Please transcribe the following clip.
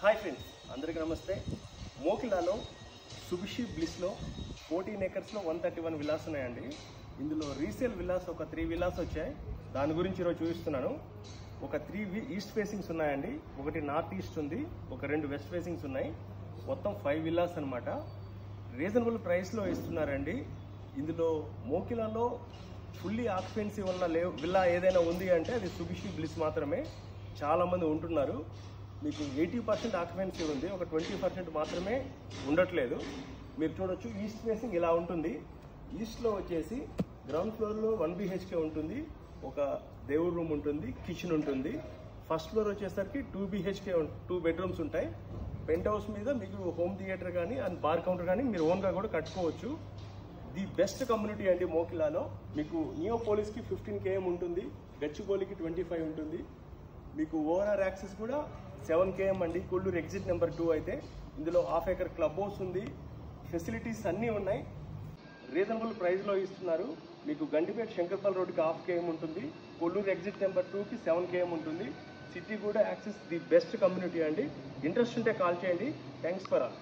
Hi friends, అందరికీ నమస్తే. మోకిలాలో సుభిషి బ్లిస్లో 14 ఏకర్స్లో 131 villas ఉన్నాయండి. ఇందులో రీసేల్ విల్లాస్ ఒక 3 విల్లాస్ వచ్చాయి. దాని గురించి ఈరోజు చూపిస్తున్నాను. ఒక 3 ఈస్ట్ ఫేసింగ్స్ ఉన్నాయండి, ఒకటి నార్త్ ఈస్ట్ ఉంది, ఒక 2 వెస్ట్ ఫేసింగ్స్ ఉన్నాయి. మొత్తం 5 విల్లాస్ అనమాట. రీజనబుల్ ప్రైస్లో ఇస్తున్నారండి. ఇందులో మోకిలాలో ఫుల్లీ ఆక్యుపెన్సీ ఉన్న విల్లా ఏదైనా ఉంది అంటే అది సుభిషి బ్లిస్ మాత్రమే. చాలామంది ఉంటున్నారు. మీకు 80% ఆక్యుపెన్సీ ఉంది, ఒక 20% మాత్రమే ఉండట్లేదు. మీరు చూడొచ్చు, ఈస్ట్ ఫేసింగ్ ఇలా ఉంటుంది. ఈస్ట్లో వచ్చేసి గ్రౌండ్ ఫ్లోర్లో 1 BHK ఉంటుంది, ఒక దేవుడి రూమ్ ఉంటుంది, కిచెన్ ఉంటుంది. ఫస్ట్ ఫ్లోర్ వచ్చేసరికి 2 BHK 2 బెడ్రూమ్స్ ఉంటాయి. పెంట్ హౌస్ మీద మీకు హోమ్ థియేటర్ కానీ అండ్ బార్ కౌంటర్ కానీ మీరు ఓన్గా కూడా కట్టుకోవచ్చు. ది బెస్ట్ కమ్యూనిటీ అండి మోకిలాలో. మీకు నియోపోలిస్కి 15 km ఉంటుంది, గచ్చిబౌలికి 25 ఉంటుంది. మీకు ఓఆర్ఆర్ యాక్సెస్ కూడా 7 km అండి. కొల్లూరు ఎగ్జిట్ నెంబర్ 2 అయితే. ఇందులో ½ ఎకర్ క్లబ్ హౌస్ ఉంది, ఫెసిలిటీస్ అన్నీ ఉన్నాయి. రీజనబుల్ ప్రైస్లో ఇస్తున్నారు. మీకు గండిపేట శంకర్పల్లి రోడ్డుకి ½ km ఉంటుంది, కొల్లూరు ఎగ్జిట్ నెంబర్ 2కి 7 km ఉంటుంది. సిటీ కూడా యాక్సెస్. ది బెస్ట్ కమ్యూనిటీ అండి. ఇంట్రెస్ట్ ఉంటే కాల్ చేయండి. Thanks for all.